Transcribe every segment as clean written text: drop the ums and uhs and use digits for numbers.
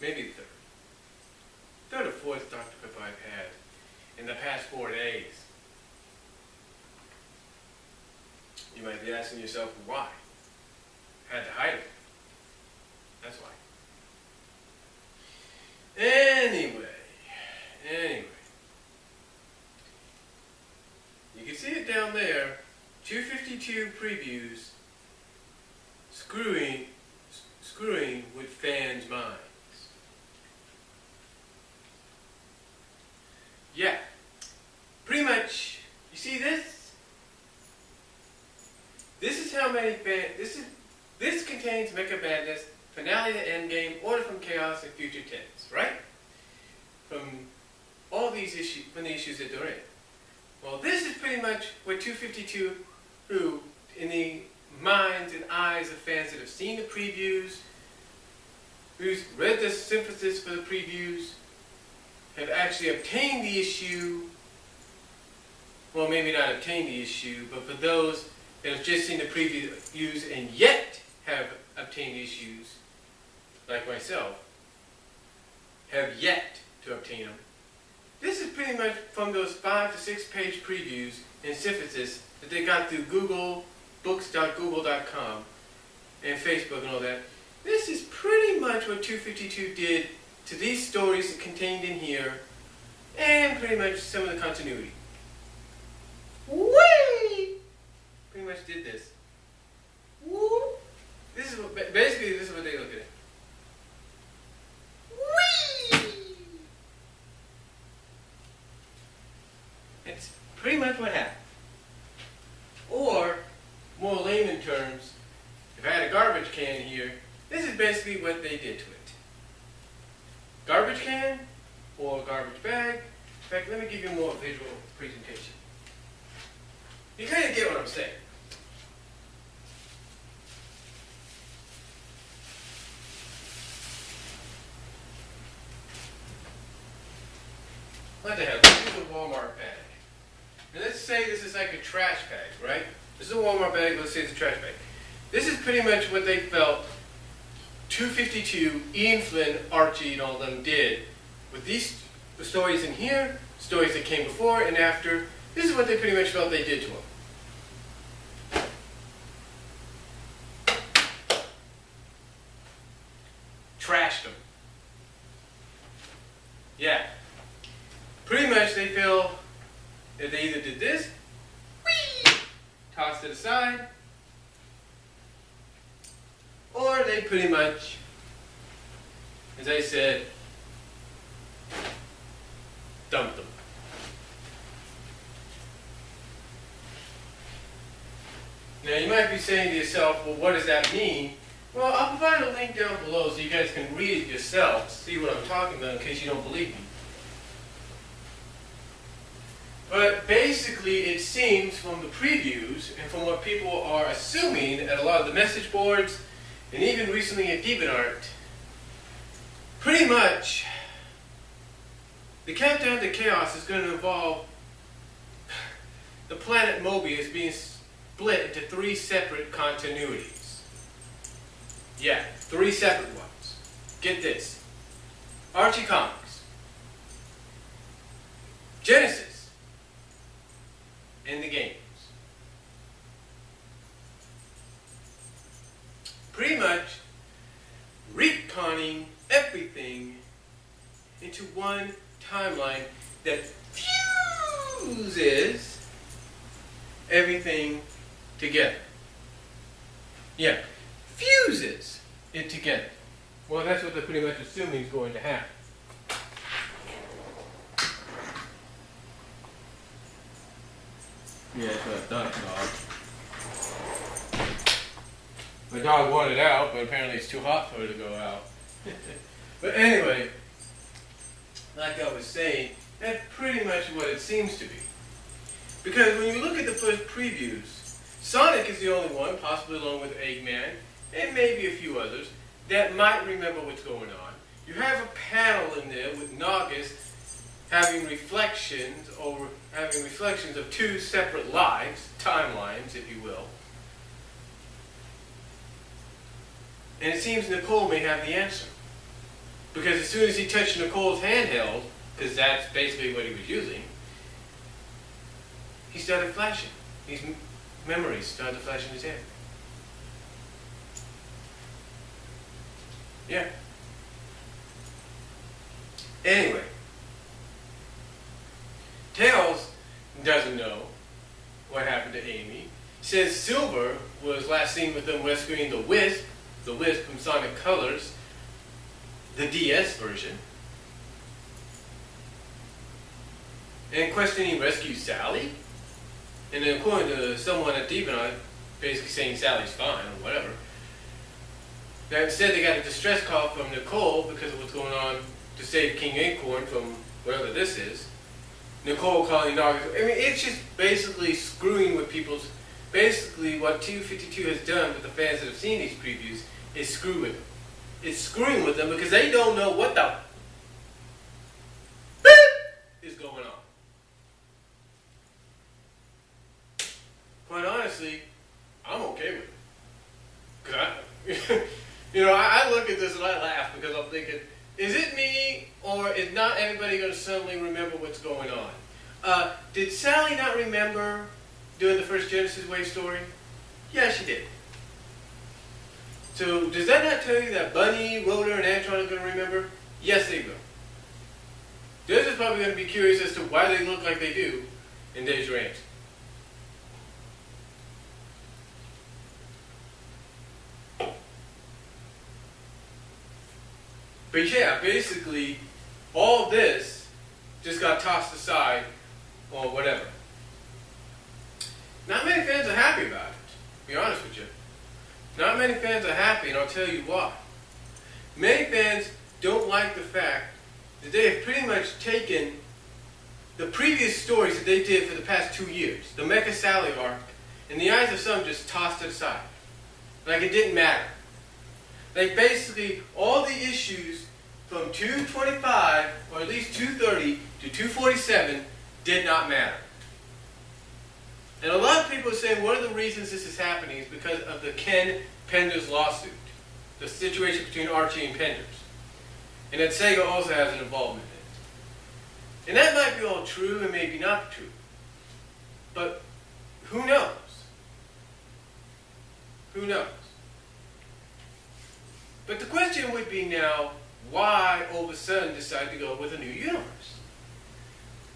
maybe the third. Third or fourth Dr. Pepper I've had in the past 4 days. You might be asking yourself, why? Had to hide it. That's why. Anyway. You can see it down there. 252 previews screwing with fans' minds. Yeah. Pretty much, you see this? This is how many fans, this contains Mecha Madness, Finale to Endgame, Order from Chaos, and Future Tense, right? From all these issues, from the issues that they're in. Well, this is pretty much what 252 threw in the minds and eyes of fans that have seen the previews, who's read the synthesis for the previews, have actually obtained the issue. Well, maybe not obtained the issue, but for those that have just seen the previews and yet have obtained issues, like myself, have yet to obtain them. This is pretty much from those 5 to 6 page previews and synthesis that they got through Google, books.google.com, and Facebook and all that. This is pretty much what 252 did to these stories contained in here, and pretty much some of the continuity. Whee! Pretty much did this. Woo! This is what, basically this is what they look at. Whee! It's pretty much what happened. Or, more layman terms, if I had a garbage can here, this is basically what they did to it. Garbage can or garbage bag. In fact, let me give you a more visual presentation. You kind of get what I'm saying. What the hell? This is a Walmart bag. And let's say this is like a trash bag, right? This is a Walmart bag, let's say it's a trash bag. This is pretty much what they felt 252, Ian Flynn, Archie, and all of them did with these stories in here, stories that came before and after. This is what they pretty much felt they did to them. Trashed them. Yeah. Pretty much they feel that they either did this, whee, tossed it aside, or they pretty much, as I said, dumped them. Now you might be saying to yourself, well, what does that mean? Well, I'll provide a link down below so you guys can read it yourself, see what I'm talking about in case you don't believe me. But basically it seems from the previews and from what people are assuming at a lot of the message boards and even recently at DeviantArt, pretty much the countdown to chaos is going to involve the planet Mobius being split into 3 separate continuities. Yeah, 3 separate ones. Get this. Archie Comics, Genesis, and the games. Pretty much retconning everything into one timeline that fuses everything together. Yeah, fuses it together. Well, that's what they're pretty much assuming is going to happen. Yeah, that's what I thought, dog. My dog wanted out, but apparently it's too hot for her to go out. But anyway, like I was saying, that's pretty much what it seems to be. Because when you look at the first previews, Sonic is the only one, possibly along with Eggman, and maybe a few others, that might remember what's going on. You have a panel in there with Naugus having reflections of 2 separate lives, timelines, if you will. And it seems Nicole may have the answer. Because as soon as he touched Nicole's handheld, because that's basically what he was using, he started flashing. These memories started to flash in his head. Yeah. Anyway, Tails doesn't know what happened to Amy. Says Silver was last seen with them rescuing the Wisp from Sonic Colors, the DS version. And questioning rescued Sally. And then according to someone at Deepin, basically saying Sally's fine or whatever. Now instead they got a distress call from Nicole because of what's going on to save King Acorn from whatever this is. Nicole calling Naga. I mean, it's just basically screwing with people's. Basically, what 252 has done with the fans that have seen these previews is screw with them. It's screwing with them because they don't know what the is going on. Quite honestly, I'm okay with it. Cause I look at this and I laugh because I'm thinking, is it me or is not everybody going to suddenly remember what's going on? Did Sally not remember doing the first Genesis Wave story? Yeah, she did. So does that not tell you that Bunny, Rotor, and Antron are going to remember? Yes, they will. They're just probably going to be curious as to why they look like they do in Deja Range. But yeah, basically, all this just got tossed aside or whatever. Not many fans are happy about it, to be honest with you. Not many fans are happy, and I'll tell you why. Many fans don't like the fact that they have pretty much taken the previous stories that they did for the past 2 years, the Mecha Sally arc, in the eyes of some, just tossed it aside. Like it didn't matter. Like basically, all the issues from 225, or at least 230, to 247 did not matter. And a lot of people are saying one of the reasons this is happening is because of the Ken Penders lawsuit, the situation between Archie and Penders. And that Sega also has an involvement in it. And that might be all true and maybe not true. But who knows? Who knows? But the question would be now, why all of a sudden decide to go with a new universe?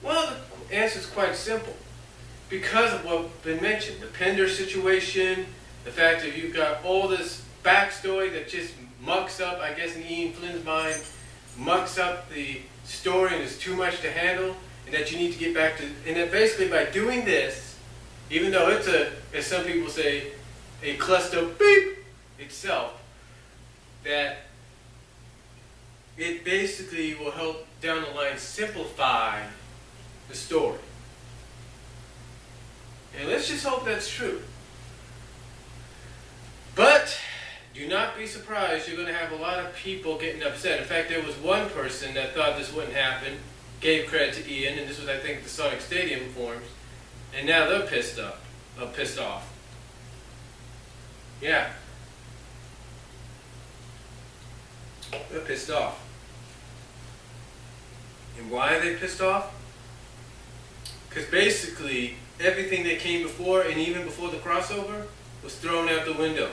Well, the answer is quite simple. Because of what's been mentioned, the Pender situation, the fact that you've got all this backstory that just mucks up, I guess in Ian Flynn's mind, mucks up the story and is too much to handle, and that you need to get back to, and that basically by doing this, even though it's as some people say, a cluster beep itself, that it basically will help down the line simplify the story. And let's just hope that's true. But do not be surprised, you're going to have a lot of people getting upset. In fact, there was one person that thought this wouldn't happen, gave credit to Ian, and this was, I think, the Sonic Stadium forums, and now they're pissed off. Yeah. They're pissed off. And why are they pissed off? Because basically, everything that came before, and even before the crossover, was thrown out the window.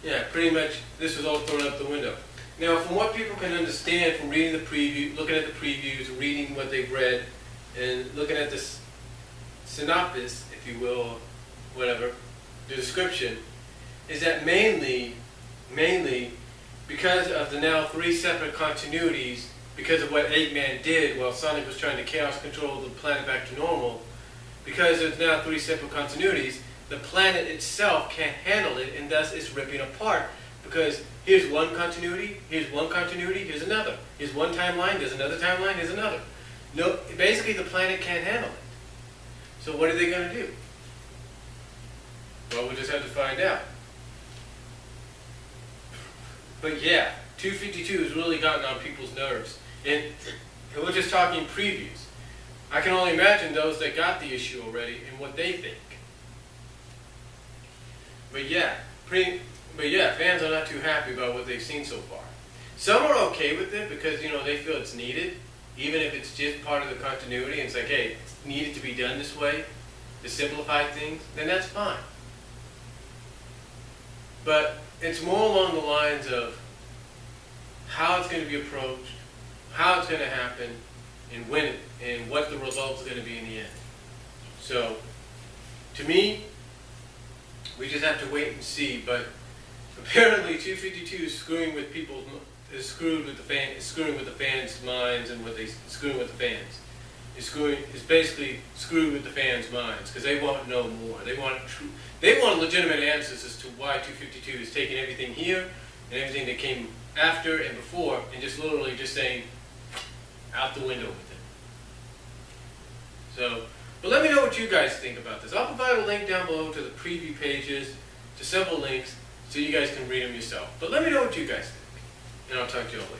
Yeah, pretty much this was all thrown out the window. Now, from what people can understand from reading the preview, looking at the previews, reading what they've read, and looking at this synopsis, if you will, whatever, the description, is that mainly because of the now 3 separate continuities, because of what Eggman did while Sonic was trying to chaos control the planet back to normal, because there's now 3 separate continuities, the planet itself can't handle it, and thus it's ripping apart. Because here's one continuity, here's another. Here's one timeline, there's another timeline, there's another. No, basically the planet can't handle it. So what are they going to do? Well, we'll just have to find out. But yeah, 252 has really gotten on people's nerves. And we're just talking previews. I can only imagine those that got the issue already and what they think. But yeah, But yeah, fans are not too happy about what they've seen so far. Some are okay with it because, you know, they feel it's needed, even if it's just part of the continuity, and it's like, hey, it's needed to be done this way, to simplify things, then that's fine. But it's more along the lines of how it's going to be approached, how it's going to happen, and when and what the results are going to be in the end. So, to me, we just have to wait and see. But apparently, 252 is screwing with people's is screwing with the fans' minds and screwing with the fans. It's basically screwed with the fans' minds because they want to know more. They want legitimate answers as to why 252 is taking everything here and everything that came after and before and just literally just saying out the window with it. So, but let me know what you guys think about this. I'll provide a link down below to the preview pages, to several links, so you guys can read them yourself. But let me know what you guys think, and I'll talk to you all later.